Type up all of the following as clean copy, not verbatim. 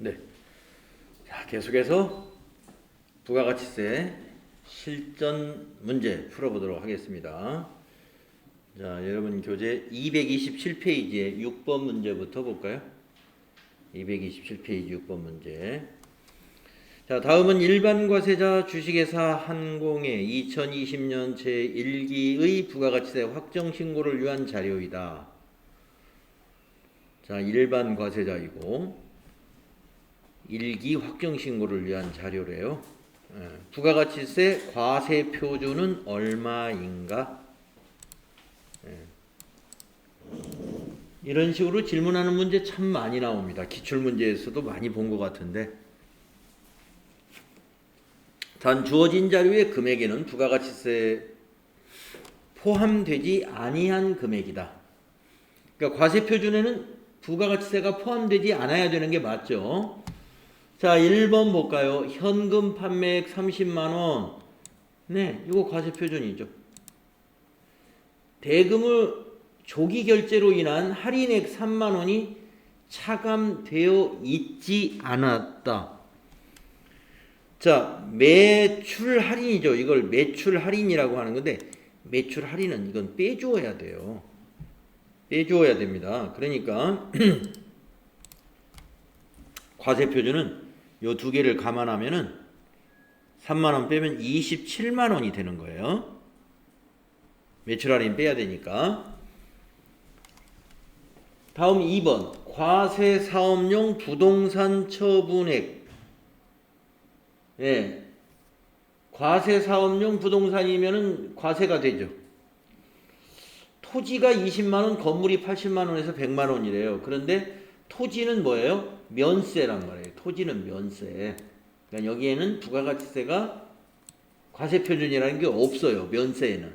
네. 자, 계속해서 부가가치세 실전 문제 풀어보도록 하겠습니다. 자, 여러분 교재 227페이지의 6번 문제부터 볼까요? 227페이지 6번 문제. 자, 다음은 일반과세자 주식회사 한공의 2020년 제1기의 부가가치세 확정신고를 위한 자료이다. 자, 일반과세자이고 1기 확정신고를 위한 자료래요. 부가가치세 과세 표준은 얼마인가? 이런 식으로 질문하는 문제 참 많이 나옵니다. 기출문제에서도 많이 본 것 같은데, 단 주어진 자료의 금액에는 부가가치세 포함되지 아니한 금액이다. 그러니까 과세 표준에는 부가가치세가 포함되지 않아야 되는 게 맞죠. 자, 1번 볼까요? 현금 판매액 30만원. 네, 이거 과세 표준이죠. 대금을 조기 결제로 인한 할인액 3만원이 차감되어 있지 않았다. 자, 매출 할인이죠. 이걸 매출 할인이라고 하는 건데, 매출 할인은 이건 빼주어야 돼요. 빼주어야 됩니다. 그러니까 과세 표준은 요 두 개를 감안하면은 3만원 빼면 27만원이 되는 거예요. 매출 할인 빼야 되니까. 다음 2번 과세 사업용 부동산 처분액. 예. 과세 사업용 부동산이면은 과세가 되죠. 토지가 20만원, 건물이 80만원에서 100만원이래요. 그런데 토지는 뭐예요? 면세란 말이에요. 토지는 면세. 그러니까 여기에는 부가가치세가 과세 표준이라는 게 없어요. 면세에는.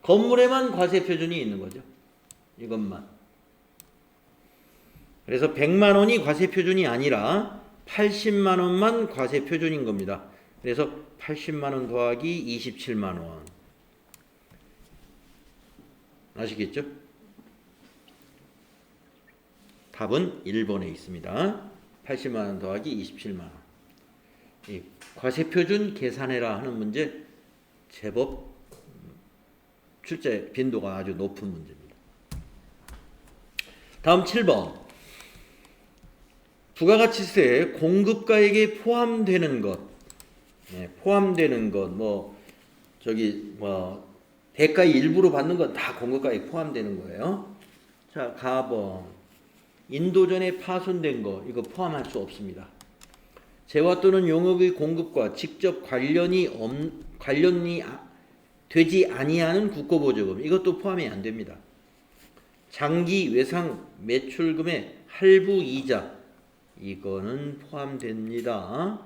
건물에만 과세 표준이 있는 거죠. 이것만. 그래서 100만원이 과세 표준이 아니라 80만원만 과세 표준인 겁니다. 그래서 80만원 더하기 27만원. 아시겠죠? 답은 1번에 있습니다. 80만원 더하기 27만원. 이 과세표준 계산해라 하는 문제 제법 출제 빈도가 아주 높은 문제입니다. 다음 7번. 부가가치세 공급가액에 포함되는 것. 네, 포함되는 것. 대가의 일부로 받는 건 다 공급가액에 포함되는 거예요. 자, 가번. 인도전에 파손된 거 이거 포함할 수 없습니다. 재화 또는 용역의 공급과 직접 관련이 되지 아니하는 국고보조금 이것도 포함이 안 됩니다. 장기 외상 매출금의 할부 이자 이거는 포함됩니다.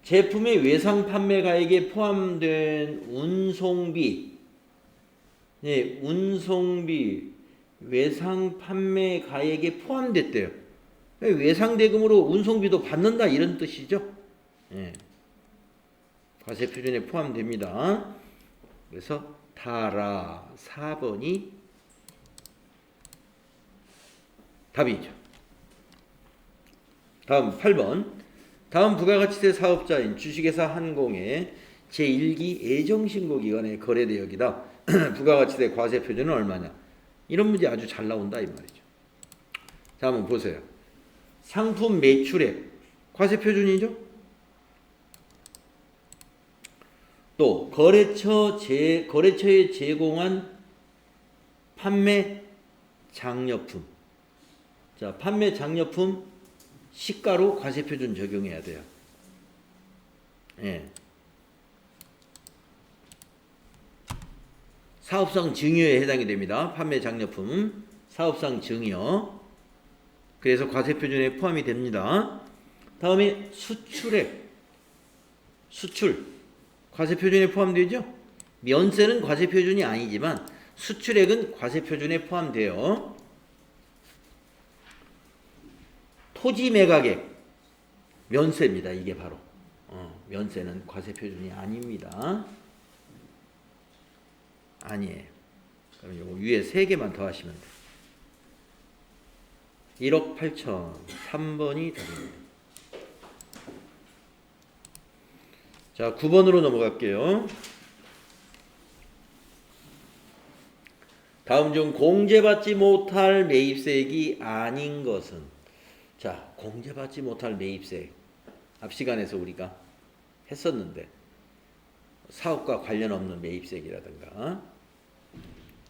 제품의 외상 판매가액에 포함된 운송비, 네, 운송비 외상 판매 가액에 포함됐대요. 외상 대금으로 운송비도 받는다 이런 뜻이죠. 예. 과세 표준에 포함됩니다. 그래서 타라 4번이 답이죠. 다음 8번. 다음 부가가치세 사업자인 주식회사 한공의 제1기 애정신고기간의 거래대역이다. 부가가치세 과세 표준은 얼마냐? 이런 문제 아주 잘 나온다 이 말이죠. 자, 한번 보세요. 상품 매출액 과세 표준이죠. 또 거래처에 제공한 판매 장려품. 자, 판매 장려품 시가로 과세 표준 적용해야 돼요. 예. 사업상 증여에 해당이 됩니다. 판매 장려품, 사업상 증여. 그래서 과세 표준에 포함이 됩니다. 다음에 수출액, 수출 과세 표준에 포함되죠. 면세는 과세 표준이 아니지만 수출액은 과세 표준에 포함돼요. 토지 매각액 면세입니다. 이게 바로 면세는 과세 표준이 아닙니다. 아니에요. 그럼 요거 위에 3개만 더 하시면 돼요. 1억 8천. 3번이 답입니다. 자, 9번으로 넘어갈게요. 다음 중 공제받지 못할 매입세액이 아닌 것은? 자, 공제받지 못할 매입세액. 앞 시간에서 우리가 했었는데 사업과 관련 없는 매입세액이라든가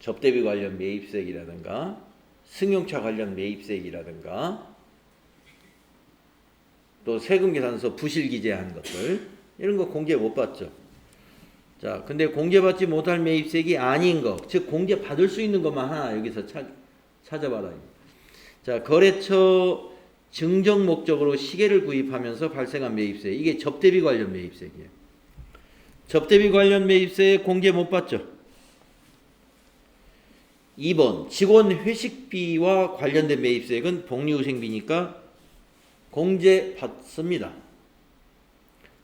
접대비 관련 매입세액이라든가 승용차 관련 매입세액이라든가 또 세금계산서 부실기재한 것들 이런 거 공제 못 받죠. 자, 근데 공제받지 못할 매입세액이 아닌 것, 즉 공제받을 수 있는 것만 하나 여기서 찾아봐라. 자, 거래처 증정 목적으로 시계를 구입하면서 발생한 매입세, 이게 접대비 관련 매입세액이에요. 접대비 관련 매입세액 공제 못 받죠. 2번 직원 회식비와 관련된 매입세액은 복리후생비니까 공제 받습니다.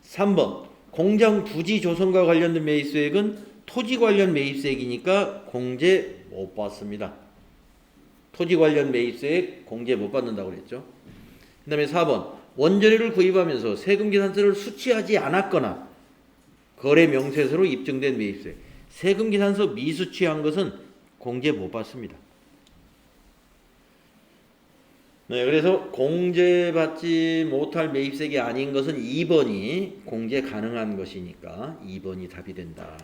3번 공장 부지 조성과 관련된 매입세액은 토지 관련 매입세액이니까 공제 못 받습니다. 토지 관련 매입세액 공제 못 받는다고 그랬죠. 그 다음에 4번 원재료를 구입하면서 세금계산서를 수취하지 않았거나 거래 명세서로 입증된 매입세액, 세금계산서 미수취한 것은 공제 못 받습니다. 네, 그래서 공제받지 못할 매입세액이 아닌 것은 2번이 공제 가능한 것이니까 2번이 답이 된다.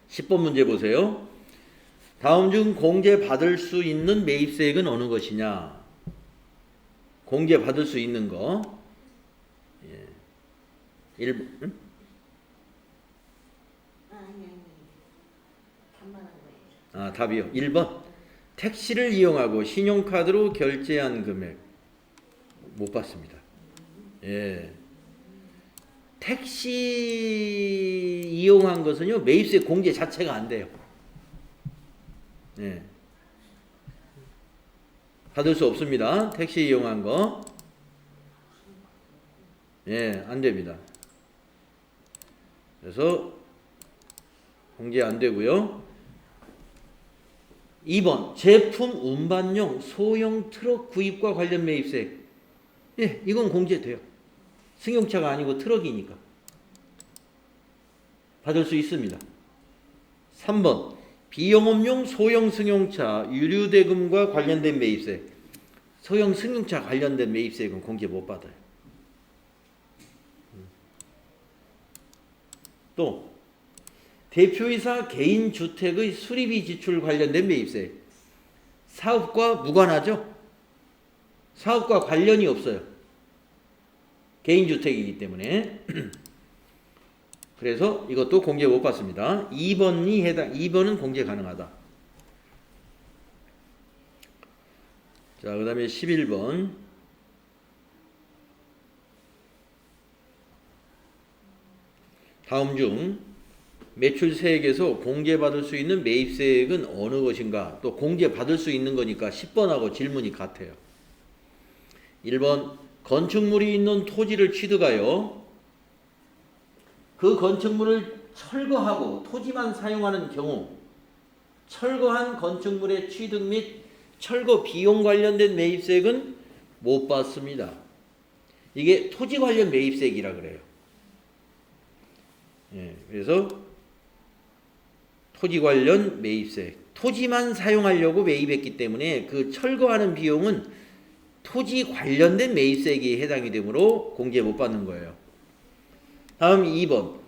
10번 문제 보세요. 다음 중 공제받을 수 있는 매입세액은 어느 것이냐? 공제받을 수 있는 거. 1번. 응? 아, 답이요. 1번. 택시를 이용하고 신용카드로 결제한 금액 못 받습니다. 예. 택시 이용한 것은요, 매입세 공제 자체가 안 돼요. 예. 받을 수 없습니다. 택시 이용한 거. 예, 안 됩니다. 그래서 공제 안 되고요. 2번 제품 운반용 소형 트럭 구입과 관련 매입세액. 예, 이건 공제돼요. 승용차가 아니고 트럭이니까 받을 수 있습니다. 3번 비영업용 소형 승용차 유류대금과 관련된 매입세액. 소형 승용차 관련된 매입세액은 공제 못 받아요. 또 대표이사 개인주택의 수리비 지출 관련된 매입세액. 사업과 무관하죠? 사업과 관련이 없어요. 개인주택이기 때문에. 그래서 이것도 공제 못 받습니다. 2번은 공제 가능하다. 자, 그 다음에 11번. 다음 중 매출세액에서 공제받을 수 있는 매입세액은 어느 것인가? 또 공제받을 수 있는 거니까 10번하고 질문이 같아요. 1번 건축물이 있는 토지를 취득하여 그 건축물을 철거하고 토지만 사용하는 경우 철거한 건축물의 취득 및 철거 비용 관련된 매입세액은 못 받습니다. 이게 토지 관련 매입세액이라 그래요. 예, 그래서 토지 관련 매입세액, 토지만 사용하려고 매입했기 때문에 그 철거하는 비용은 토지 관련된 매입세액에 해당이 되므로 공제 못 받는 거예요. 다음 2번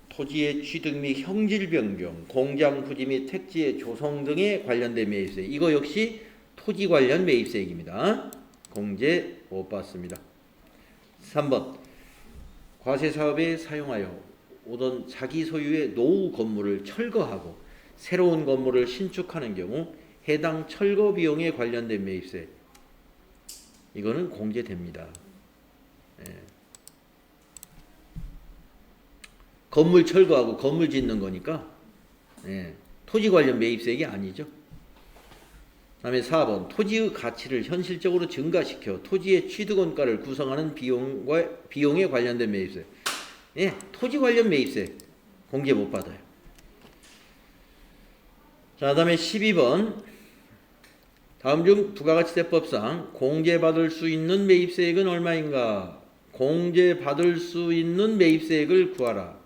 토지의 취득 및 형질 변경, 공장 부지 및 택지의 조성 등에 관련된 매입세액, 이거 역시 토지 관련 매입세액입니다. 공제 못 받습니다. 3번 과세사업에 사용하여 오던 자기 소유의 노후 건물을 철거하고 새로운 건물을 신축하는 경우 해당 철거 비용에 관련된 매입세, 이거는 공제됩니다. 예. 건물 철거하고 건물 짓는 거니까 예. 토지 관련 매입세액이 아니죠. 다음에 4번 토지의 가치를 현실적으로 증가시켜 토지의 취득원가를 구성하는 비용에 관련된 매입세, 예, 토지 관련 매입세 공제 못 받아요. 자, 다음에 12번 다음 중 부가가치세법상 공제받을 수 있는 매입세액은 얼마인가? 공제받을 수 있는 매입세액을 구하라.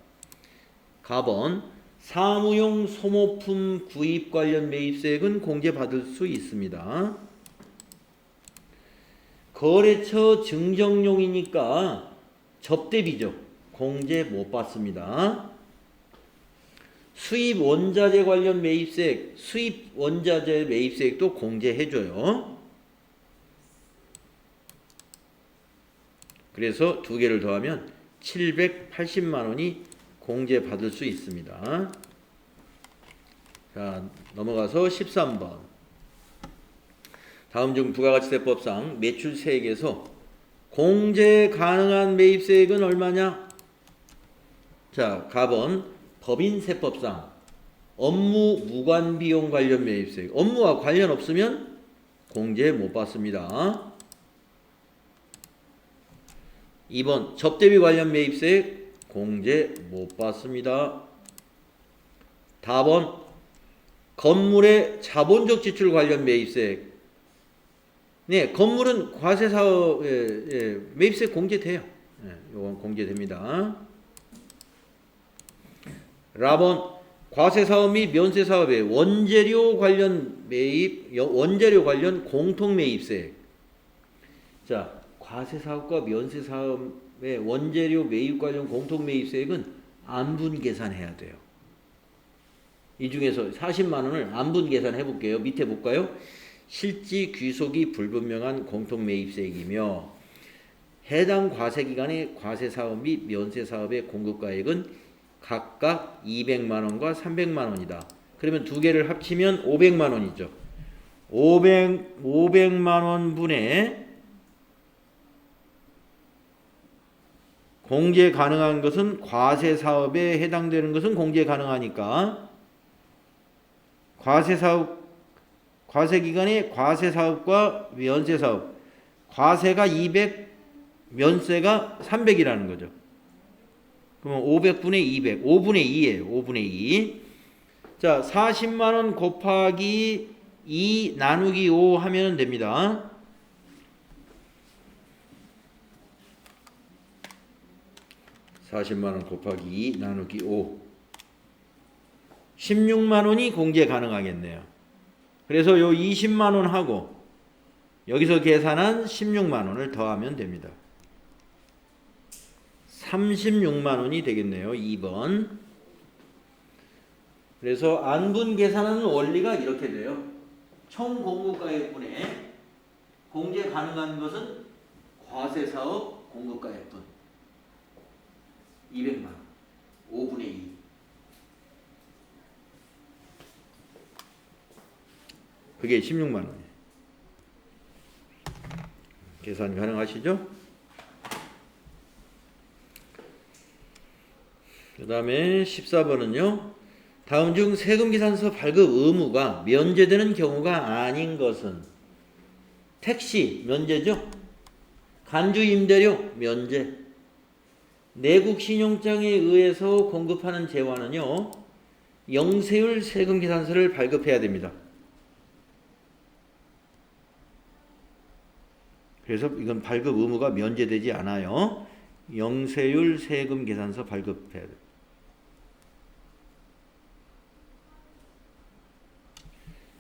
가번 사무용 소모품 구입 관련 매입세액은 공제받을 수 있습니다. 거래처 증정용이니까 접대비죠. 공제 못 받습니다. 수입 원자재 관련 매입세액, 수입 원자재 매입세액도 공제해줘요. 그래서 두 개를 더하면 780만 원이 공제받을 수 있습니다. 자, 넘어가서 13번. 다음 중 부가가치세법상 매출세액에서 공제 가능한 매입세액은 얼마냐? 자, 가번 법인세법상 업무 무관 비용 관련 매입세액. 업무와 관련 없으면 공제 못 받습니다. 2번 접대비 관련 매입세액 공제 못 받습니다. 다번 건물의 자본적 지출 관련 매입세액. 네, 건물은 과세사업 매입세액 공제돼요. 이건 공제됩니다. 라번 과세사업 및 면세사업의 원재료 관련 매입, 원재료 관련 공통 매입세액. 자, 과세사업과 면세사업의 원재료 매입 관련 공통 매입세액은 안분 계산해야 돼요. 이 중에서 40만 원을 안분 계산해 볼게요. 밑에 볼까요? 실지 귀속이 불분명한 공통 매입세액이며 해당 과세기간의 과세사업 및 면세사업의 공급가액은 각각 200만 원과 300만 원이다. 그러면 두 개를 합치면 500만 원이죠. 500만 원 분의 공제 가능한 것은 과세사업에 해당되는 것은 공제 가능하니까 과세기간의 과세사업과 면세사업 과세가 200 면세가 300이라는 거죠. 그러면 500분의 200 5분의 2예요. 5분의 2. 자, 40만 원 곱하기 2 나누기 5 하면 됩니다. (40만 원) 곱하기 2 나누기 5 16만 원이 공제 가능하겠네요. 그래서 요 20만 원 하고 여기서 계산한 16만 원을 더하면 됩니다. 36만 원이 되겠네요. 2번. 그래서 안분 계산하는 원리가 이렇게 돼요. 총 공급가액분에 공제 가능한 것은 과세사업 공급가액분 200만 원 5분의 2. 그게 16만 원이에요. 계산 가능하시죠? 그 다음에 14번은요. 다음 중 세금계산서 발급 의무가 면제되는 경우가 아닌 것은 택시 면제죠. 간주임대료 면제. 내국신용장에 의해서 공급하는 재화는요. 영세율 세금계산서를 발급해야 됩니다. 그래서 이건 발급 의무가 면제되지 않아요. 영세율 세금계산서 발급해야 돼요.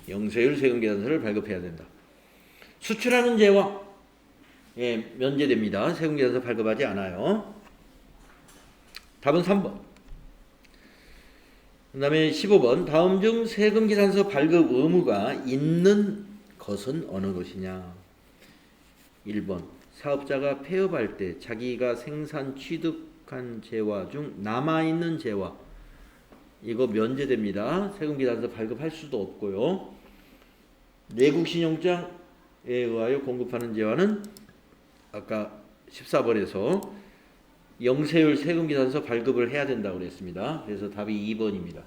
영세율 세금계산서를 발급해야 된다. 수출하는 재화 면제됩니다. 세금계산서 발급하지 않아요. 답은 3번. 그 다음에 15번. 다음 중 세금계산서 발급 의무가 있는 것은 어느 것이냐. 1번. 사업자가 폐업할 때 자기가 생산 취득한 재화 중 남아있는 재화 이거 면제됩니다. 세금계산서 발급할 수도 없고요. 내국신용장에 의하여 공급하는 재화는 아까 14번에서 영세율 세금계산서 발급을 해야 된다고 그랬습니다. 그래서 답이 2번입니다.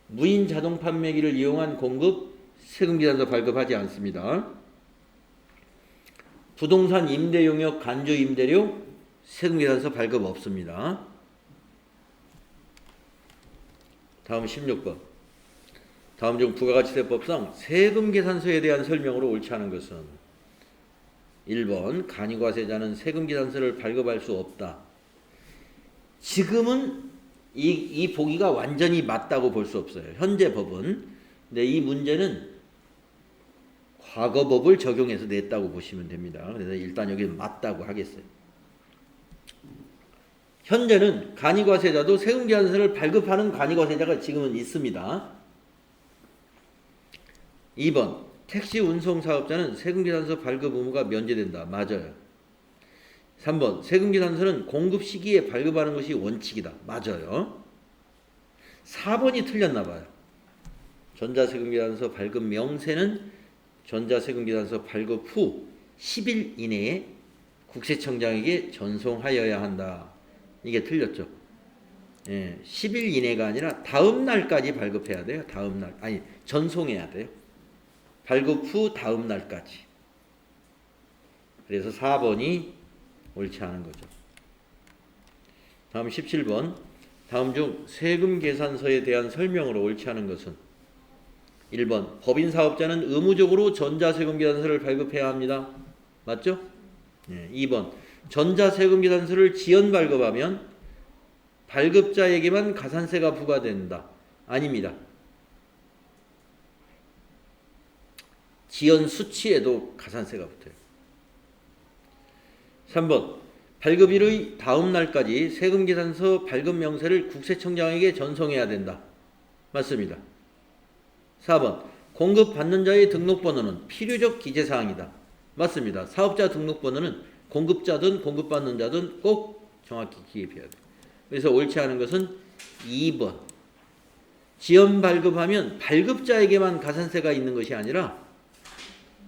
무인 자동 판매기를 이용한 공급 세금계산서 발급하지 않습니다. 부동산 임대 용역 간주 임대료 세금계산서 발급 없습니다. 다음 16번. 다음 중 부가가치세법상 세금 계산서에 대한 설명으로 옳지 않은 것은 1번 간이과세자는 세금 계산서를 발급할 수 없다. 지금은 이 보기가 완전히 맞다고 볼 수 없어요. 현재 법은. 근데 이 문제는 과거법을 적용해서 냈다고 보시면 됩니다. 그래서 일단 여기 맞다고 하겠어요. 현재는 간이과세자도 세금계산서를 발급하는 간이과세자가 지금은 있습니다. 2번 택시 운송사업자는 세금계산서 발급 의무가 면제된다. 맞아요. 3번 세금계산서는 공급 시기에 발급하는 것이 원칙이다. 맞아요. 4번이 틀렸나봐요. 전자세금계산서 발급 명세는 전자세금계산서 발급 후 10일 이내에 국세청장에게 전송하여야 한다. 이게 틀렸죠. 예, 10일 이내가 아니라 다음 날까지 발급해야 돼요. 다음 날. 아니, 전송해야 돼요. 발급 후 다음 날까지. 그래서 4번이 옳지 않은 거죠. 다음 17번. 다음 중 세금 계산서에 대한 설명으로 옳지 않은 것은 1번 법인 사업자는 의무적으로 전자세금 계산서를 발급해야 합니다. 맞죠? 네. 2번 전자세금 계산서를 지연 발급하면 발급자에게만 가산세가 부과된다. 아닙니다. 지연 수치에도 가산세가 붙어요. 3번 발급일의 다음 날까지 세금계산서 발급 명세를 국세청장에게 전송해야 된다. 맞습니다. 4번 공급받는 자의 등록번호는 필요적 기재사항이다. 맞습니다. 사업자 등록번호는 공급자든 공급받는 자든 꼭 정확히 기입해야 돼. 그래서 옳지 않은 것은 2번 지연 발급하면 발급자에게만 가산세가 있는 것이 아니라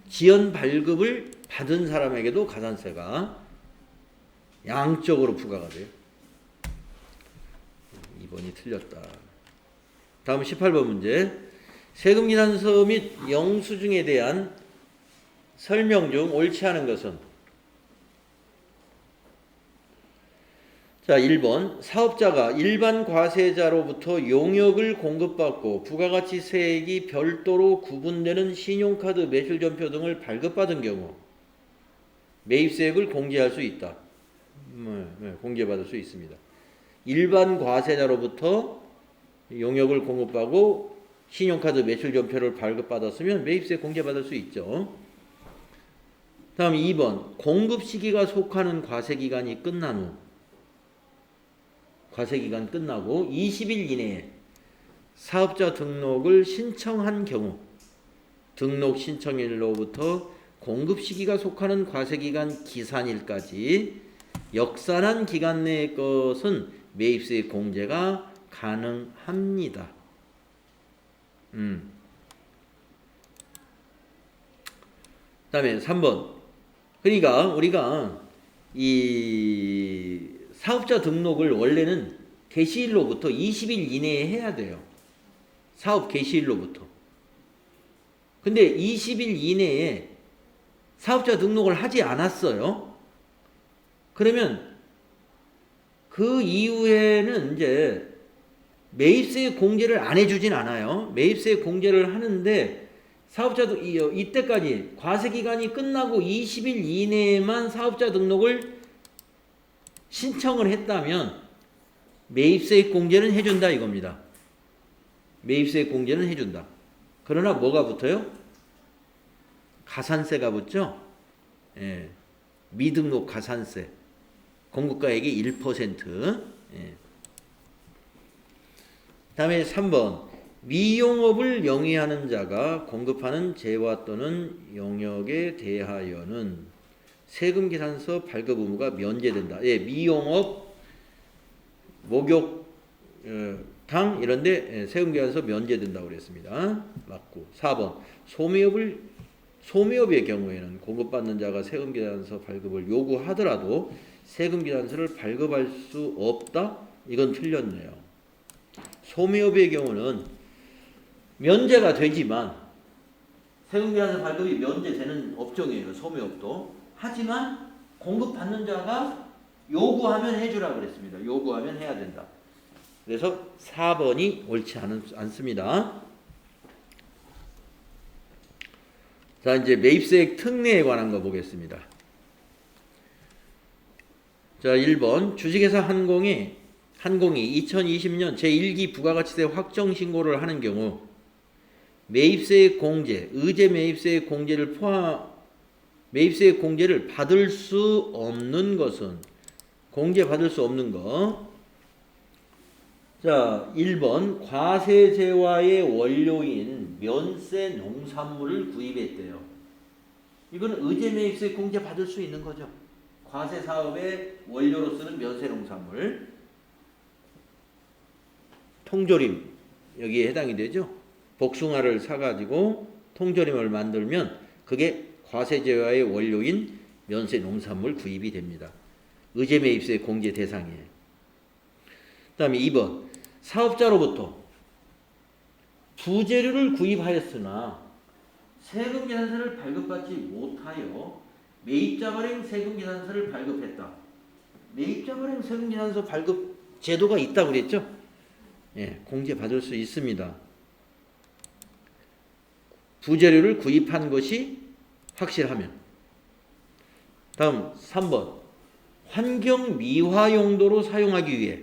지연 발급을 받은 사람에게도 가산세가 양쪽으로 부과가 돼요. 2번이 틀렸다. 다음 18번 문제. 세금계산서 및 영수증에 대한 설명 중 옳지 않은 것은 자, 1번 사업자가 일반 과세자로부터 용역을 공급받고 부가가치세액이 별도로 구분되는 신용카드 매출전표 등을 발급받은 경우 매입세액을 공제할 수 있다. 공제받을 수 있습니다. 일반 과세자로부터 용역을 공급받고 신용카드 매출전표를 발급받았으면 매입세 공제받을 수 있죠. 다음 2번 공급 시기가 속하는 과세기간이 끝난 후 과세기간 끝나고 20일 이내에 사업자 등록을 신청한 경우 등록 신청일로부터 공급 시기가 속하는 과세기간 기산일까지 역산한 기간 내의 것은 매입세 공제가 가능합니다. 다음에 3번. 그러니까 우리가 이 사업자 등록을 원래는 개시일로부터 20일 이내에 해야 돼요. 사업 개시일로부터. 근데 20일 이내에 사업자 등록을 하지 않았어요. 그러면 그 이후에는 이제 매입세 공제를 안 해주진 않아요. 매입세 공제를 하는데 사업자도 이때까지 과세기간이 끝나고 20일 이내에만 사업자 등록을 신청을 했다면 매입세액 공제는 해준다 이겁니다. 매입세액 공제는 해준다. 그러나 뭐가 붙어요? 가산세가 붙죠? 예. 미등록 가산세. 공급가액의 1%. 예. 다음에 3번. 미용업을 영위하는 자가 공급하는 재화 또는 영역에 대하여는 세금계산서 발급 의무가 면제된다. 예, 미용업, 목욕탕 이런데 세금계산서 면제된다고 그랬습니다. 맞고. 4번. 소매업의 경우에는 공급받는 자가 세금계산서 발급을 요구하더라도 세금계산서를 발급할 수 없다? 이건 틀렸네요. 소매업의 경우는 면제가 되지만 세금계산서 발급이 면제되는 업종이에요. 소매업도. 하지만 공급받는 자가 요구하면 해주라고 그랬습니다. 요구하면 해야 된다. 그래서 4번이 옳지 않습니다. 자, 이제 매입세액 특례에 관한 거 보겠습니다. 자, 1번 주식회사 한공이 2020년 제1기 부가가치세 확정 신고를 하는 경우 매입세액 공제, 의제 매입세액 공제를 매입세액 공제를 받을 수 없는 것은 공제받을 수 없는 거. 자, 1번 과세제와의 원료인 면세 농산물을 구입했대요. 이거는 의제 매입세 공제 받을 수 있는 거죠. 과세 사업의 원료로 쓰는 면세 농산물. 통조림 여기에 해당이 되죠. 복숭아를 사가지고 통조림을 만들면 그게 과세제와의 원료인 면세 농산물 구입이 됩니다. 의제 매입세 공제 대상이에요. 그 다음에 2번 사업자로부터 부재료를 구입하였으나 세금계산서를 발급받지 못하여 매입자 발행 세금계산서를 발급했다. 매입자 발행 세금계산서 발급 제도가 있다고 그랬죠? 예, 공제받을 수 있습니다. 부재료를 구입한 것이 확실하면. 다음 3번 환경 미화 용도로 사용하기 위해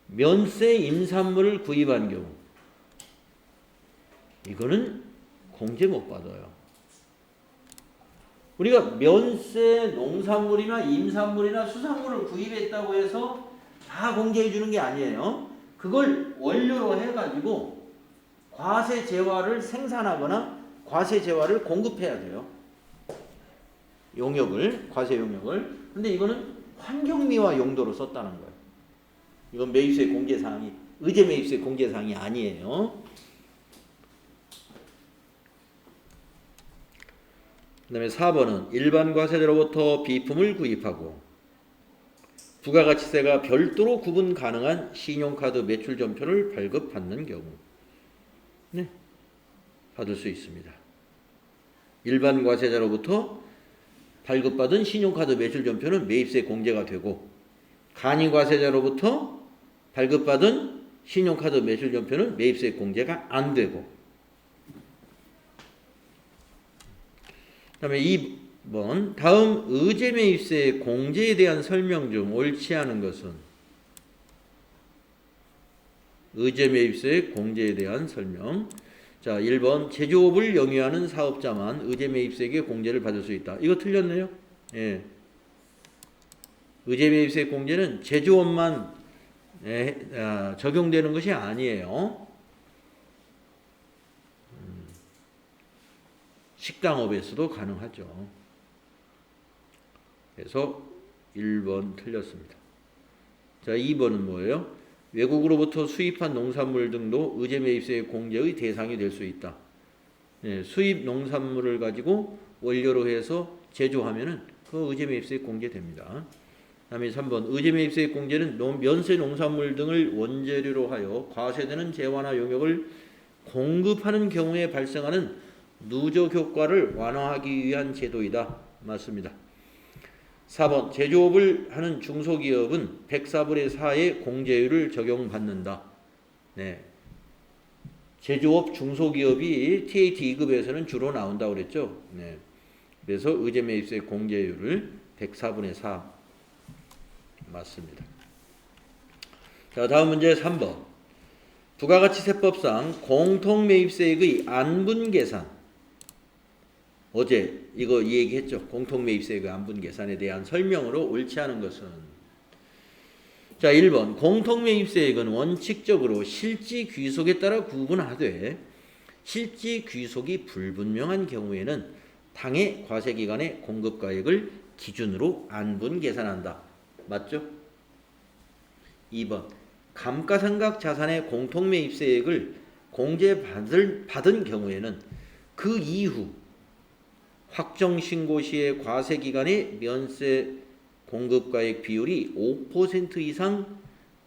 면세 임산물을 구입한 경우 이거는 공제 못 받아요. 우리가 면세 농산물이나 임산물이나 수산물을 구입했다고 해서 다 공제해 주는 게 아니에요. 그걸 원료로 해가지고 과세 재화를 생산하거나 과세 재화를 공급해야 돼요. 용역을, 과세 용역을. 근데 이거는 환경미화 용도로 썼다는 거예요. 이건 매입세 공제사항이, 의제 매입세 공제사항이 아니에요. 그 다음에 4번은 일반 과세자로부터 비품을 구입하고 부가가치세가 별도로 구분 가능한 신용카드 매출전표를 발급받는 경우 네, 받을 수 있습니다. 일반 과세자로부터 발급받은 신용카드 매출전표는 매입세 공제가 되고 간이 과세자로부터 발급받은 신용카드 매출전표는 매입세 공제가 안 되고. 그 다음에 2번 다음 의제 매입세 공제에 대한 설명 중 옳지 않은 것은 의제 매입세 공제에 대한 설명. 자, 1번 제조업을 영위하는 사업자만 의제 매입세액의 공제를 받을 수 있다. 이거 틀렸네요. 예. 의제 매입세 공제는 제조업만 적용되는 것이 아니에요. 식당업에서도 가능하죠. 그래서 1번 틀렸습니다. 자, 2번은 뭐예요? 외국으로부터 수입한 농산물 등도 의제 매입세 공제의 대상이 될 수 있다. 네, 수입 농산물을 가지고 원료로 해서 제조하면은 그 의제 매입세 공제됩니다. 다음에 3번 의제 매입세 공제는 면세 농산물 등을 원재료로 하여 과세되는 재화나 용역을 공급하는 경우에 발생하는 누적 효과를 완화하기 위한 제도이다. 맞습니다. 4번 제조업을 하는 중소기업은 104분의 4의 공제율을 적용받는다. 네. 제조업 중소기업이 TAT 2급에서는 주로 나온다고 그랬죠. 네. 그래서 의제 매입세 공제율을 104분의 4 맞습니다. 자, 다음 문제 3번 부가가치세법상 공통매입세액의 안분계산 어제 이거 얘기했죠. 공통매입세액의 안분계산에 대한 설명으로 옳지 않은 것은 자 1번 공통매입세액은 원칙적으로 실지 귀속에 따라 구분하되 실지 귀속이 불분명한 경우에는 당해 과세기관의 공급가액을 기준으로 안분계산한다. 맞죠? 2번 감가상각 자산의 공통매입세액을 공제받은 경우에는 그 이후 확정신고 시의 과세기간의 면세 공급가액 비율이 5% 이상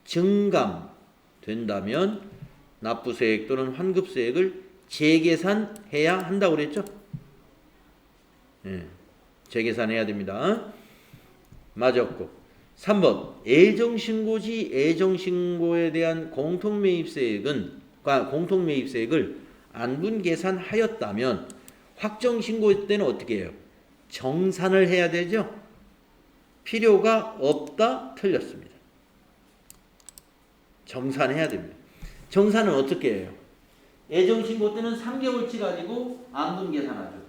증감된다면 납부세액 또는 환급세액을 재계산해야 한다고 그랬죠? 네, 재계산해야 됩니다. 맞았고 3번 애정신고시 애정신고에 대한 공통매입세액을 안분계산하였다면 확정 신고 때는 어떻게 해요? 정산을 해야 되죠? 필요가 없다. 틀렸습니다. 정산해야 됩니다. 정산은 어떻게 해요? 애정 신고 때는 3개월치 가지고 안분 계산하죠.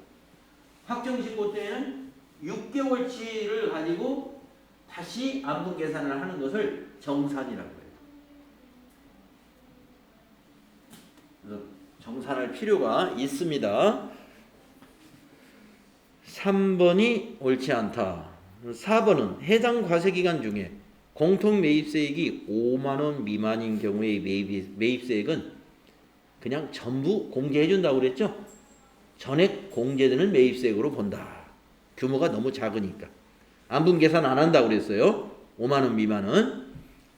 확정 신고 때는 6개월치를 가지고 다시 안분 계산을 하는 것을 정산이라고 해요. 그래서 정산할 필요가 있습니다. 3번이 옳지 않다. 4번은 해당 과세기간 중에 공통 매입세액이 5만원 미만인 경우의 매입세액은 그냥 전부 공제해준다고 그랬죠? 전액 공제되는 매입세액으로 본다. 규모가 너무 작으니까. 안분 계산 안 한다고 그랬어요. 5만원 미만은.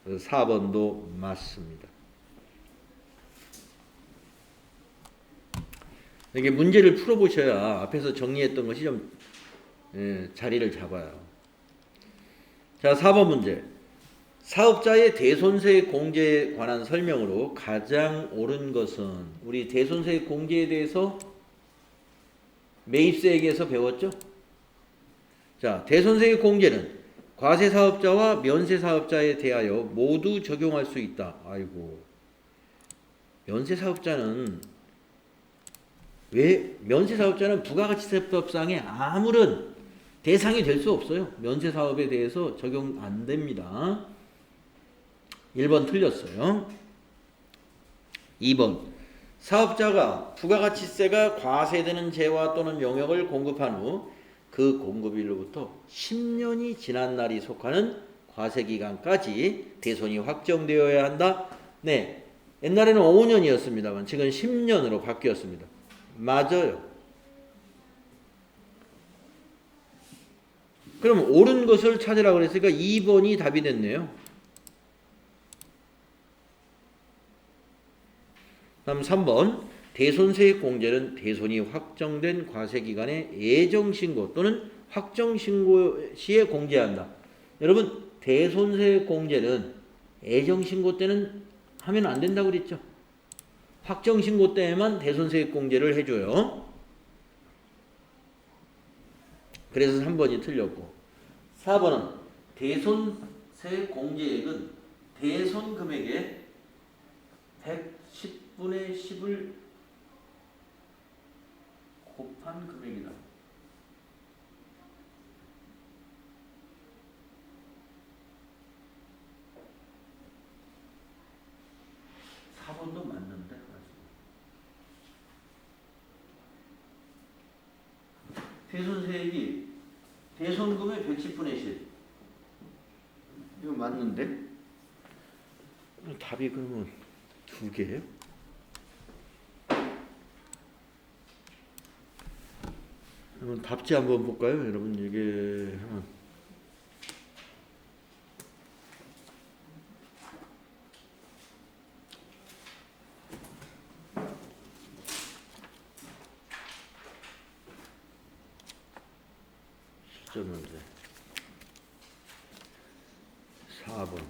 4번도 맞습니다. 이게 문제를 풀어보셔야 앞에서 정리했던 것이 좀 자리를 잡아요. 자, 4번 문제. 사업자의 대손세 공제에 관한 설명으로 가장 옳은 것은, 우리 대손세 공제에 대해서 매입세액에서 배웠죠? 자, 대손세 공제는 과세사업자와 면세사업자에 대하여 모두 적용할 수 있다. 아이고, 면세사업자는 왜? 면세사업자는 부가가치세법상에 아무런 대상이 될 수 없어요. 면세사업에 대해서 적용 안 됩니다. 1번 틀렸어요. 2번. 사업자가 부가가치세가 과세되는 재화 또는 용역을 공급한 후 그 공급일로부터 10년이 지난 날이 속하는 과세기간까지 대손이 확정되어야 한다. 네, 옛날에는 5년이었습니다만 지금 10년으로 바뀌었습니다. 맞아요. 그럼 옳은 것을 찾으라고 그랬으니까 2번이 답이 됐네요. 다음 3번. 대손세액 공제는 대손이 확정된 과세기간에 예정신고 또는 확정신고 시에 공제한다. 여러분, 대손세액 공제는 예정신고 때는 하면 안 된다고 그랬죠? 확정신고 때에만 대손세액 공제를 해줘요. 그래서 3번이 틀렸고, 4번은 대손세액 공제액은 대손 금액의 110분의 10을 곱한 금액이다. 맞는데 대손세액이 대손금의 110분의 10 이거 맞는데? 답이 그러면 두 개예요? 여러분 답지 한번 볼까요? 여러분 이게 숫자 문제 4번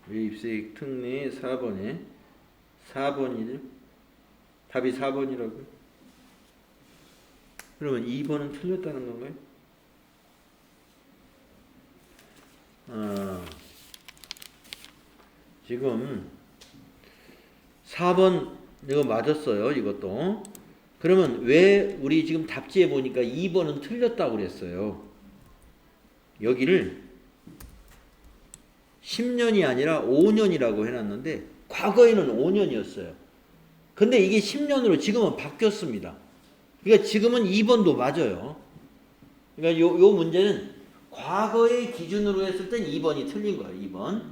매입세액 특례 4번에 4번이죠? 답이 4번이라고요? 그러면 2번은 틀렸다는 건가요? 지금 4번 이거 맞았어요. 이것도. 그러면 왜 우리 지금 답지에 보니까 2번은 틀렸다고 그랬어요. 여기를 10년이 아니라 5년이라고 해놨는데 과거에는 5년이었어요. 근데 이게 10년으로 지금은 바뀌었습니다. 그러니까 지금은 2번도 맞아요. 그러니까 요 문제는 과거의 기준으로 했을 땐 2번이 틀린 거예요. 2번.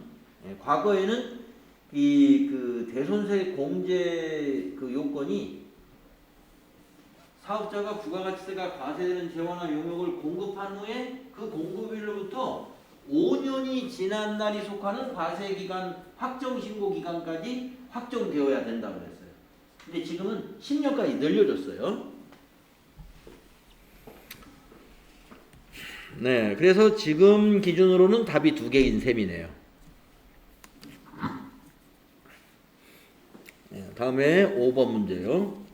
과거에는 그 대손세 공제 그 요건이 사업자가 부가가치세가 과세되는 재화나 용역을 공급한 후에 그 공급일로부터 5년이 지난 날이 속하는 과세기간 확정신고 기간까지 확정되어야 된다고 그랬어요. 근데 지금은 10년까지 늘려줬어요. 네, 그래서 지금 기준으로는 답이 두 개인 셈이네요. 다음에 5번 문제요.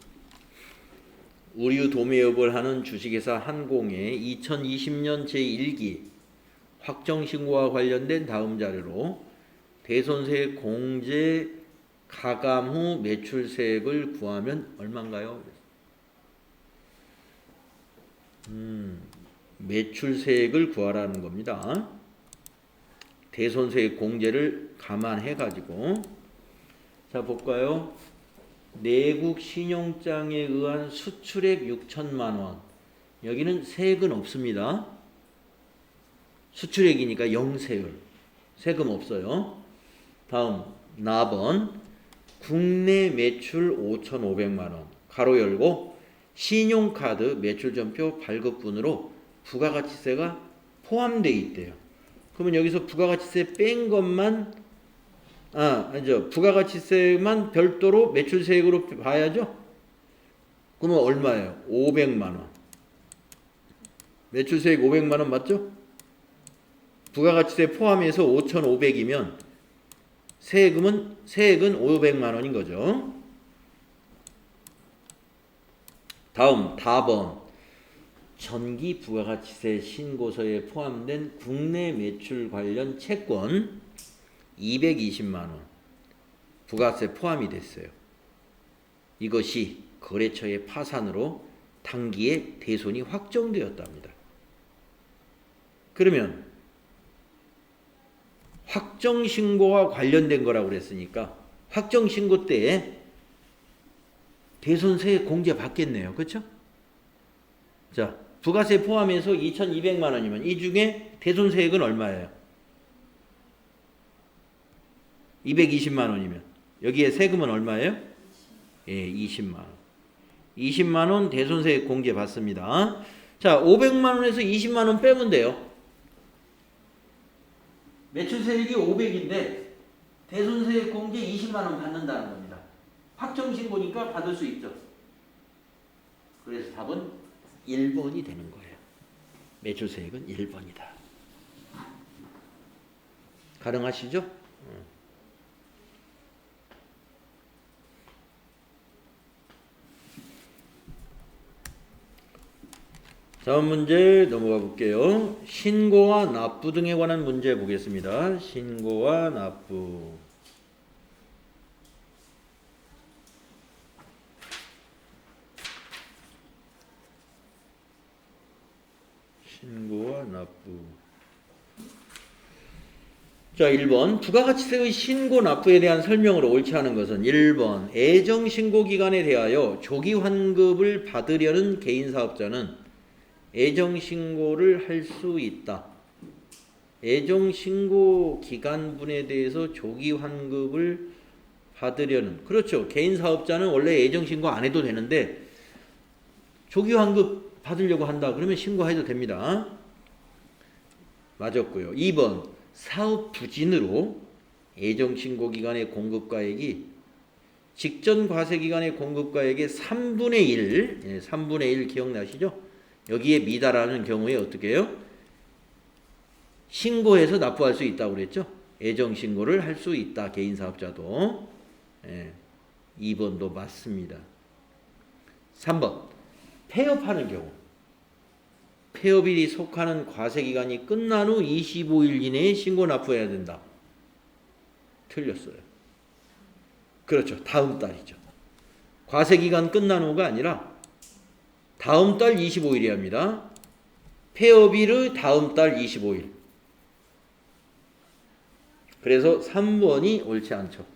우류 도매업을 하는 주식회사 한공의 2020년 제1기 확정신고와 관련된 다음 자료로 대손세 공제 가감 후 매출세액을 구하면 얼마인가요? 매출세액을 구하라는 겁니다. 대손세액 공제를 감안해 가지고 자 볼까요? 내국 신용장에 의한 수출액 6천만 원. 여기는 세액은 없습니다. 수출액이니까 영세율. 세금 없어요. 다음 나번 국내 매출 5,500만 원. 가로 열고 신용카드 매출전표 발급분으로 부가가치세가 포함되어 있대요. 그러면 여기서 부가가치세 뺀 것만 아니죠. 부가가치세만 별도로 매출세액으로 봐야죠. 그러면 얼마예요? 500만 원. 매출세액 500만 원 맞죠? 부가가치세 포함해서 5,500이면 세액은 500만 원인 거죠. 다음 다번 전기 부가가치세 신고서에 포함된 국내 매출 관련 채권 220만 원 부가세 포함이 됐어요. 이것이 거래처의 파산으로 단기에 대손이 확정되었답니다. 그러면 확정신고와 관련된 거라고 그랬으니까 확정신고 때 대손세 공제 받겠네요. 그렇죠? 자, 부가세 포함해서 2,200만 원이면 이 중에 대손세액은 얼마예요? 220만 원이면 여기에 세금은 얼마예요? 예, 20만 원. 20만 원 대손세액 공제 받습니다. 자, 500만 원에서 20만 원 빼면 돼요. 매출세액이 500인데 대손세액 공제 20만 원 받는다는 겁니다. 확정신고니까 받을 수 있죠. 그래서 답은 1번이 되는 거예요. 매출세액은 1번이다. 가능하시죠? 다음 문제 넘어가 볼게요. 신고와 납부 등에 관한 문제 보겠습니다. 신고와 납부. 신고와 납부. 자, 1번 부가가치세의 신고 납부에 대한 설명으로 옳지 않은 것은 1번 애정신고기간에 대하여 조기환급을 받으려는 개인사업자는 애정신고를 할 수 있다. 애정신고 기간분에 대해서 조기환급을 받으려는 그렇죠. 개인사업자는 원래 애정신고 안 해도 되는데 조기환급 받으려고 한다. 그러면 신고해도 됩니다. 맞았고요. 2번 사업 부진으로 애정신고기간의 공급가액이 직전 과세기간의 공급가액의 3분의 1 3분의 1 기억나시죠? 여기에 미달하는 경우에 어떻게 해요? 신고해서 납부할 수 있다고 그랬죠? 애정신고를 할 수 있다. 개인사업자도. 2번도 맞습니다. 3번 폐업하는 경우 폐업일이 속하는 과세기간이 끝난 후 25일 이내에 신고 납부해야 된다. 틀렸어요. 그렇죠. 다음 달이죠. 과세기간 끝난 후가 아니라 다음 달 25일이 합니다. 폐업일의 다음 달 25일. 그래서 3번이 옳지 않죠.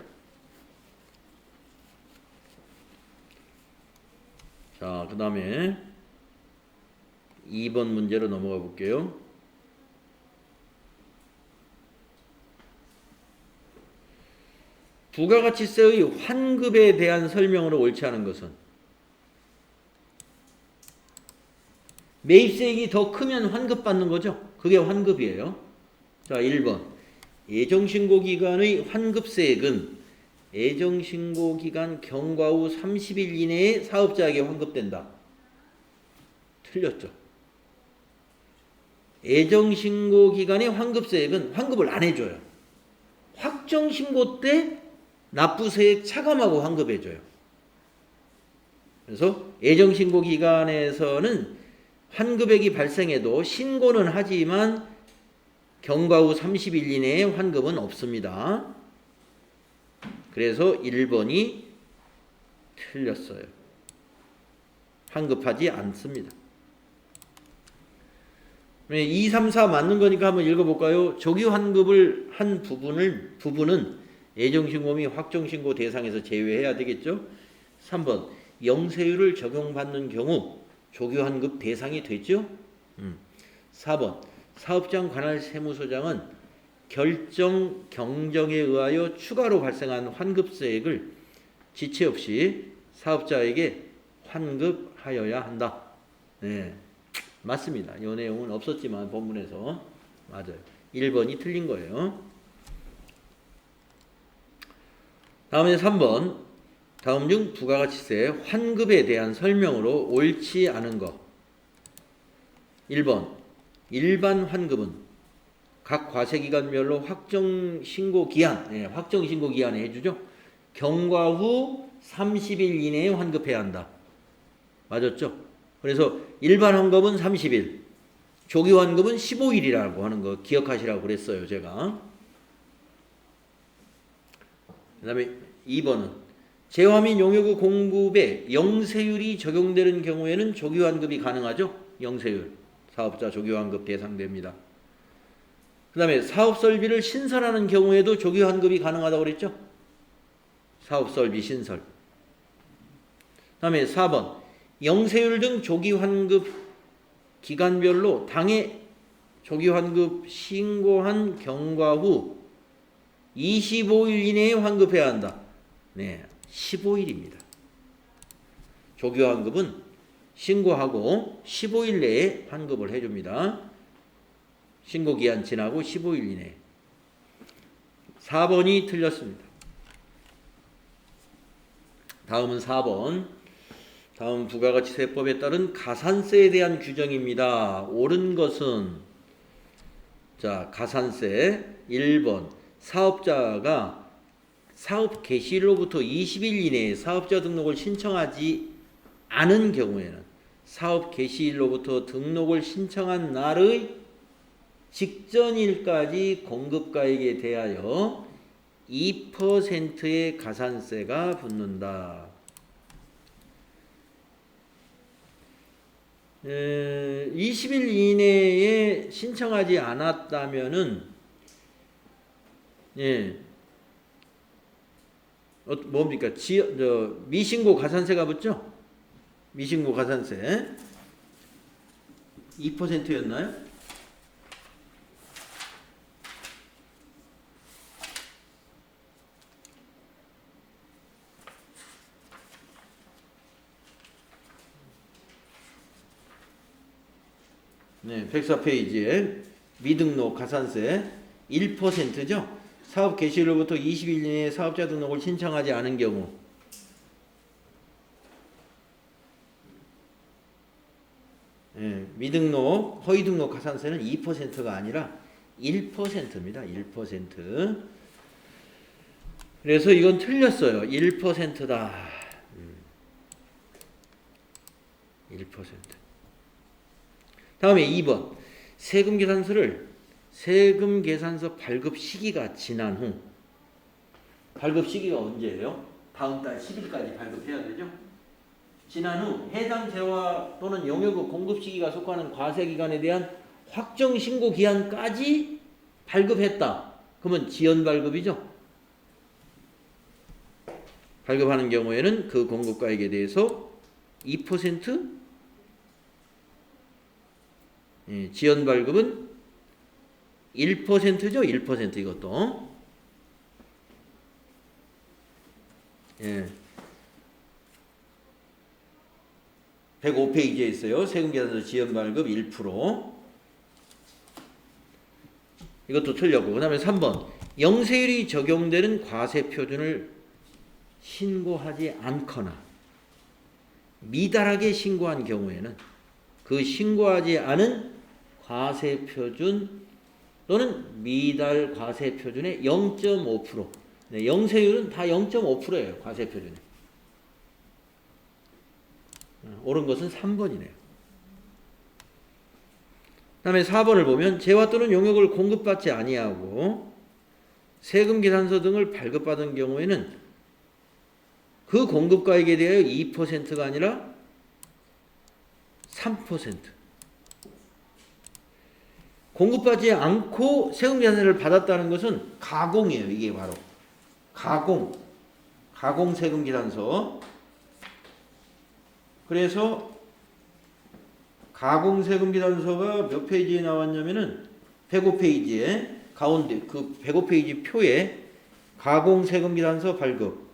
자, 그 다음에 2번 문제로 넘어가 볼게요. 부가가치세의 환급에 대한 설명으로 옳지 않은 것은 매입세액이 더 크면 환급받는 거죠. 그게 환급이에요. 자, 1번 애정신고기간의 환급세액은 애정신고기간 경과 후 30일 이내에 사업자에게 환급된다. 틀렸죠. 애정신고기간의 환급세액은 환급을 안 해줘요. 확정신고 때 납부세액 차감하고 환급해줘요. 그래서 예정신고 기간에서는 환급액이 발생해도 신고는 하지만 경과 후 30일 이내에 환급은 없습니다. 그래서 1번이 틀렸어요. 환급하지 않습니다. 2, 3, 4 맞는 거니까 한번 읽어볼까요? 조기 환급을 한 부분은 예정신고 및 확정신고 대상에서 제외해야 되겠죠? 3번 영세율을 적용받는 경우 조기 환급 대상이 되죠? 4번 사업장 관할 세무서장은 결정 경정에 의하여 추가로 발생한 환급세액을 지체 없이 사업자에게 환급하여야 한다. 네, 맞습니다. 이 내용은 없었지만 본문에서 맞아요. 1번이 틀린 거예요. 다음에 3번 다음 중 부가가치세 환급에 대한 설명으로 옳지 않은 것. 1번 일반 환급은 각 과세기간별로 확정신고 기한에 해주죠. 경과 후 30일 이내에 환급해야 한다. 맞았죠? 그래서 일반 환급은 30일, 조기 환급은 15일이라고 하는 거 기억하시라고 그랬어요, 제가. 그 다음에 2번은 재화 및 용역의 공급에 영세율이 적용되는 경우에는 조기 환급이 가능하죠? 영세율. 사업자 조기 환급 대상됩니다. 그 다음에 사업설비를 신설하는 경우에도 조기 환급이 가능하다고 그랬죠? 사업설비 신설. 그 다음에 4번 영세율 등 조기 환급 기간별로 당해 조기 환급 신고한 경과 후 25일 이내에 환급해야 한다. 네, 15일입니다. 조기 환급은 신고하고 15일 내에 환급을 해줍니다. 신고기한 지나고 15일 이내. 4번이 틀렸습니다. 다음은 4번. 다음 부가가치세법에 따른 가산세에 대한 규정입니다. 옳은 것은 자 가산세 1번 사업자가 사업 개시일로부터 20일 이내에 사업자 등록을 신청하지 않은 경우에는 사업 개시일로부터 등록을 신청한 날의 직전일까지 공급가액에 대하여 2%의 가산세가 붙는다. 20일 이내에 신청하지 않았다면은 뭡니까? 미신고 가산세가 붙죠? 미신고 가산세 2%였나요? 네, 104페이지에 미등록 가산세 1%죠. 사업 개시일로부터 20일 이내에 사업자 등록을 신청하지 않은 경우 미등록, 허위등록 가산세는 2%가 아니라 1%입니다. 1%. 그래서 이건 틀렸어요. 1%다. 1%. 다음에 2번. 세금 계산서 발급 시기가 지난 후. 발급 시기가 언제예요? 다음 달 10일까지 발급해야 되죠? 지난 후 해당 재화 또는 용역의 공급 시기가 속하는 과세기간에 대한 확정 신고 기한까지 발급했다. 그러면 지연 발급이죠? 발급하는 경우에는 그 공급가액에 대해서 2%? 지연 발급은 1%죠? 1% 이것도. 105페이지에 있어요. 세금계산서 지연 발급 1%. 이것도 틀렸고. 그 다음에 3번. 영세율이 적용되는 과세표준을 신고하지 않거나 미달하게 신고한 경우에는 그 신고하지 않은 과세표준 또는 미달 과세표준의 0.5% 네, 영세율은 다 0.5%예요. 과세표준이. 옳은 것은 3번이네요. 다음에 4번을 보면 재화 또는 용역을 공급받지 아니하고 세금 계산서 등을 발급받은 경우에는 그 공급가액에 대하여 2%가 아니라 3%. 공급받지 않고 세금 계산서를 받았다는 것은 가공이에요. 이게 바로 가공 세금 계산서. 그래서 가공 세금 계산서가 몇 페이지에 나왔냐면은 105페이지에 가운데 그 105페이지 표에 가공 세금 계산서 발급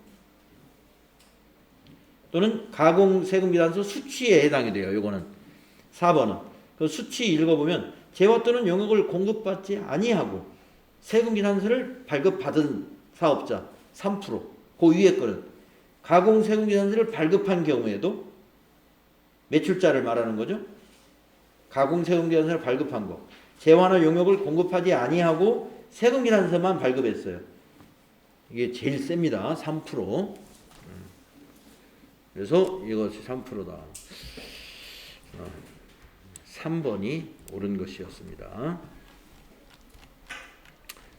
또는 가공 세금 계산서 수취에 해당이 돼요. 요거는 4번은 그 수취 읽어보면 재화 또는 용역을 공급받지 아니하고 세금 계산서를 발급받은 사업자 3%. 그 위에 거는 가공 세금 계산서를 발급한 경우에도 매출자를 말하는 거죠. 가공 세금 계산서를 발급한 거. 재화나 용역을 공급하지 아니하고 세금 계산서만 발급했어요. 이게 제일 셉니다. 3%. 그래서 이것이 3%다. 3번이 옳은 것이었습니다.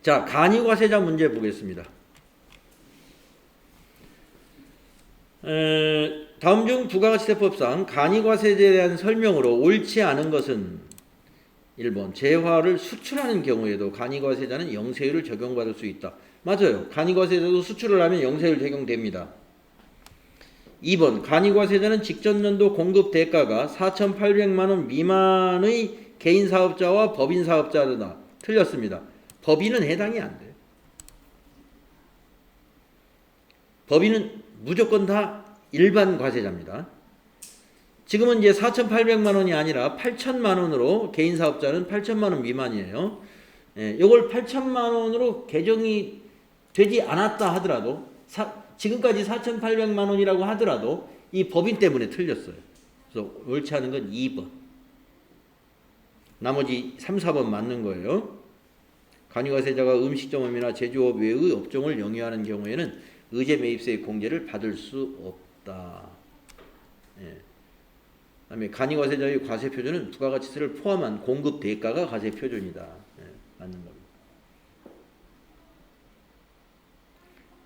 자, 간이과세자 문제 보겠습니다. 다음 중 부가가치세법상 간이과세제에 대한 설명으로 옳지 않은 것은 1번 재화를 수출하는 경우에도 간이과세자는 영세율을 적용받을 수 있다. 맞아요. 간이과세자도 수출을 하면 영세율 적용됩니다. 2번 간이과세자는 직전 연도 공급 대가가 4,800만 원 미만의 개인 사업자와 법인 사업자다. 틀렸습니다. 법인은 해당이 안 돼요. 법인은 무조건 다 일반 과세자입니다. 지금은 이제 4,800만 원이 아니라 8,000만 원으로 개인 사업자는 8,000만 원 미만이에요. 이걸 8,000만 원으로 개정이 되지 않았다 하더라도 지금까지 4,800만 원이라고 하더라도 이 법인 때문에 틀렸어요. 그래서 옳지 않은 건 2번. 나머지 3, 4번 맞는 거예요. 간이과세자가 음식점업이나 제조업 외의 업종을 영위하는 경우에는 의제 매입세 공제를 받을 수 없다. 그다음에 간이과세자의 과세표준은 부가가치세를 포함한 공급 대가가 과세표준이다. 맞는 겁니다.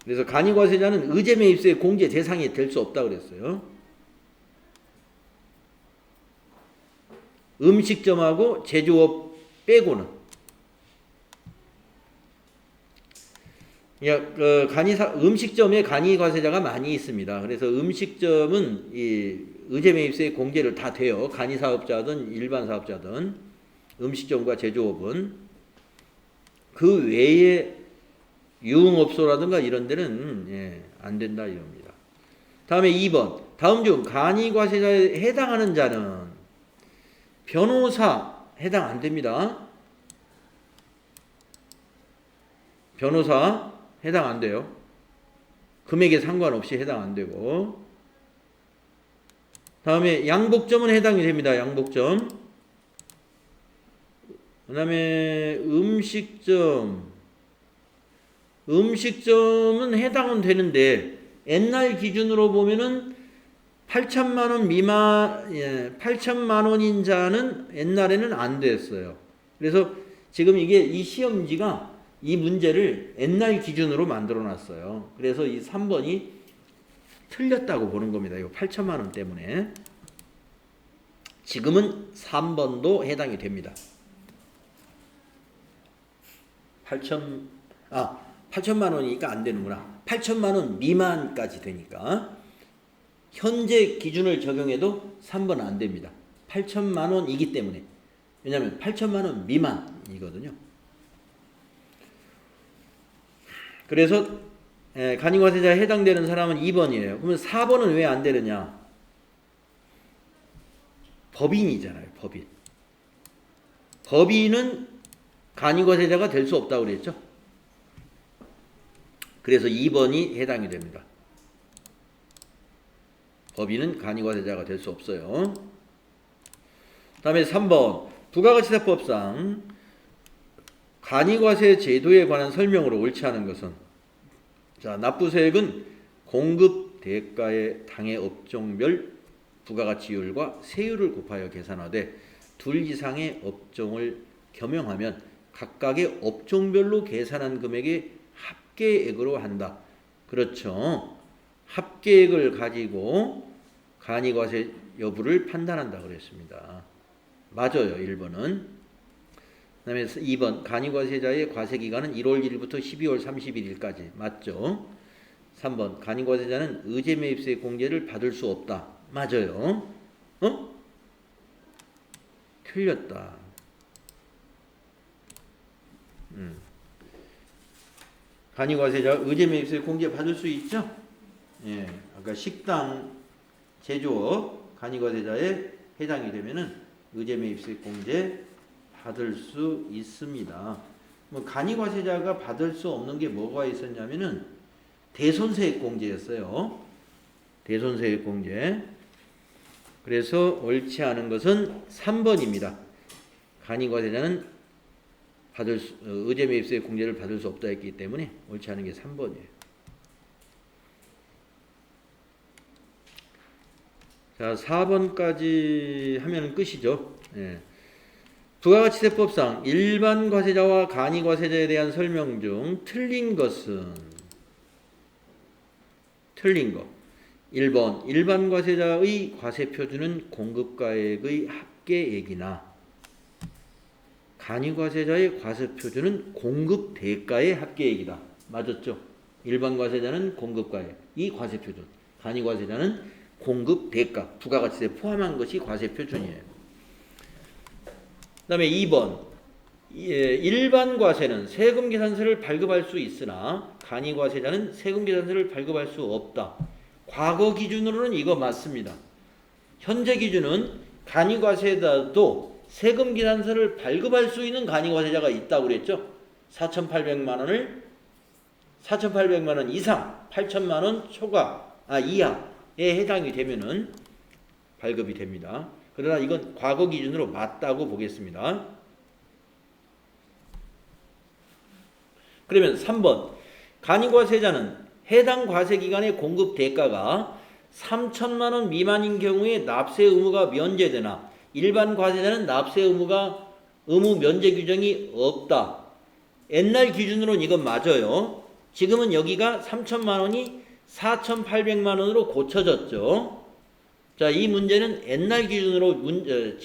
그래서 간이과세자는 의제 매입세 공제 대상이 될 수 없다 그랬어요. 음식점하고 제조업 빼고는. 음식점에 간이과세자가 많이 있습니다. 그래서 음식점은 이 의제 매입세 공제를 다 돼요. 간이사업자든 일반 사업자든 음식점과 제조업은. 그 외에 유흥업소라든가 이런 데는 안 된다 이겁니다. 다음에 2번. 다음 중 간이과세자에 해당하는 자는 변호사 해당 안 됩니다. 변호사 해당 안 돼요. 금액에 상관없이 해당 안 되고. 다음에 양복점은 해당이 됩니다. 양복점. 그 다음에 음식점은 해당은 되는데 옛날 기준으로 보면은 8천만 원 미만 8천만 원인 자는 옛날에는 안 됐어요. 그래서 지금 이게 이 시험지가 이 문제를 옛날 기준으로 만들어 놨어요. 그래서 이 3번이 틀렸다고 보는 겁니다. 이거 8천만 원 때문에. 지금은 3번도 해당이 됩니다. 8천만 원이니까 안 되는구나. 8천만 원 미만까지 되니까. 현재 기준을 적용해도 3번 안 됩니다. 8천만 원이기 때문에. 왜냐하면 8천만 원 미만이거든요. 그래서 간이과세자에 해당되는 사람은 2번이에요. 그러면 4번은 왜 안 되느냐? 법인이잖아요. 법인. 법인은 간이과세자가 될 수 없다고 그랬죠. 그래서 2번이 해당이 됩니다. 법인은 간이과세자가 될 수 없어요. 다음에 3번. 부가가치세법상 간이과세 제도에 관한 설명으로 옳지 않은 것은 자, 납부세액은 공급 대가의 당해 업종별 부가가치율과 세율을 곱하여 계산하되 둘 이상의 업종을 겸용하면 각각의 업종별로 계산한 금액의 합계액으로 한다. 그렇죠. 합계액을 가지고 간이과세 여부를 판단한다 그랬습니다. 맞아요. 1번은. 그 다음에 2번 간이과세자의 과세기간은 1월 1일부터 12월 31일까지 맞죠. 3번 간이과세자는 의제매입세 공제를 받을 수 없다. 맞아요. 틀렸다. 간이과세자 의제매입세 공제 받을 수 있죠? 예, 아까 식당 제조업 간이과세자에 해당이 되면은 의제매입세 공제 받을 수 있습니다. 뭐 간이과세자가 받을 수 없는 게 뭐가 있었냐면은 대손세액 공제였어요. 대손세액 공제. 그래서 옳지 않은 것은 3번입니다. 간이과세자는 의제매입세 공제를 받을 수 없다 했기 때문에 옳지 않은 게 3번이에요. 자, 4번까지 하면 끝이죠. 예. 부가가치세법상 일반 과세자와 간이과세자에 대한 설명 중 틀린 것은 1번 일반 과세자의 과세표준은 공급가액의 합계액이나 간이과세자의 과세표준은 공급대가의 합계액이다. 맞았죠? 일반 과세자는 공급가액, 이 과세표준. 간이과세자는 공급대가, 부가가치세 포함한 것이 과세표준이에요. 그 다음에 2번 일반 과세는 세금 계산서를 발급할 수 있으나 간이과세자는 세금 계산서를 발급할 수 없다. 과거 기준으로는 이거 맞습니다. 현재 기준은 간이과세자도 세금 계산서를 발급할 수 있는 간이과세자가 있다고 그랬죠. 4,800만 원 이상 8천만 원 이하에 해당이 되면은 발급이 됩니다. 그러나 이건 과거 기준으로 맞다고 보겠습니다. 그러면 3번 간이과세자는 해당 과세기간의 공급 대가가 3천만 원 미만인 경우에 납세 의무가 면제되나 일반 과세자는 납세 의무 면제 규정이 없다. 옛날 기준으로는 이건 맞아요. 지금은 여기가 3천만 원이 4,800만 원으로 고쳐졌죠. 자, 이 문제는 옛날 기준으로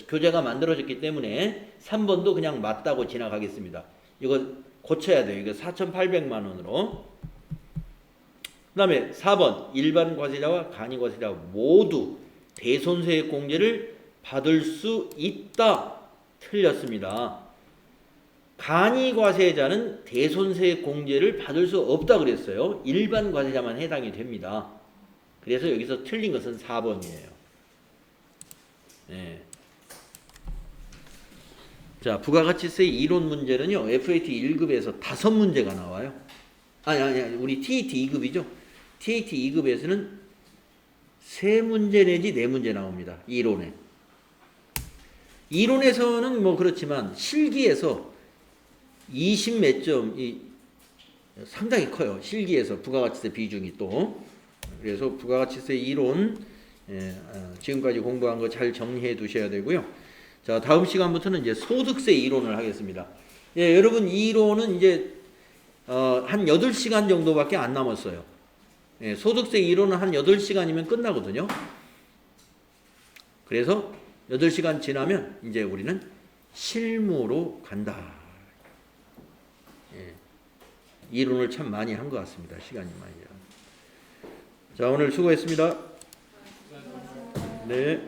교재가 만들어졌기 때문에 3번도 그냥 맞다고 지나가겠습니다. 이거 고쳐야 돼요. 이거 4,800만 원으로. 그 다음에 4번 일반 과세자와 간이과세자 모두 대손세액 공제를 받을 수 있다. 틀렸습니다. 간이과세자는 대손세액 공제를 받을 수 없다 그랬어요. 일반 과세자만 해당이 됩니다. 그래서 여기서 틀린 것은 4번이에요. 네. 자, 부가가치세 이론 문제는요. FAT 1급에서 5문제가 나와요. 아니, 우리 TAT 2급이죠. TAT 2급에서는 3문제 내지 4문제 나옵니다. 이론에. 이론에서는 뭐 그렇지만 실기에서 20 몇 점이 상당히 커요. 실기에서 부가가치세 비중이 또. 그래서 부가가치세 이론 지금까지 공부한 거 잘 정리해 두셔야 되고요. 자, 다음 시간부터는 이제 소득세 이론을 하겠습니다. 예, 여러분 이 이론은 이제 한 8시간 정도밖에 안 남았어요. 예, 소득세 이론은 한 8시간이면 끝나거든요. 그래서 8시간 지나면 이제 우리는 실무로 간다. 예, 이론을 참 많이 한 것 같습니다. 시간이 많이. 자, 오늘 수고했습니다. 네.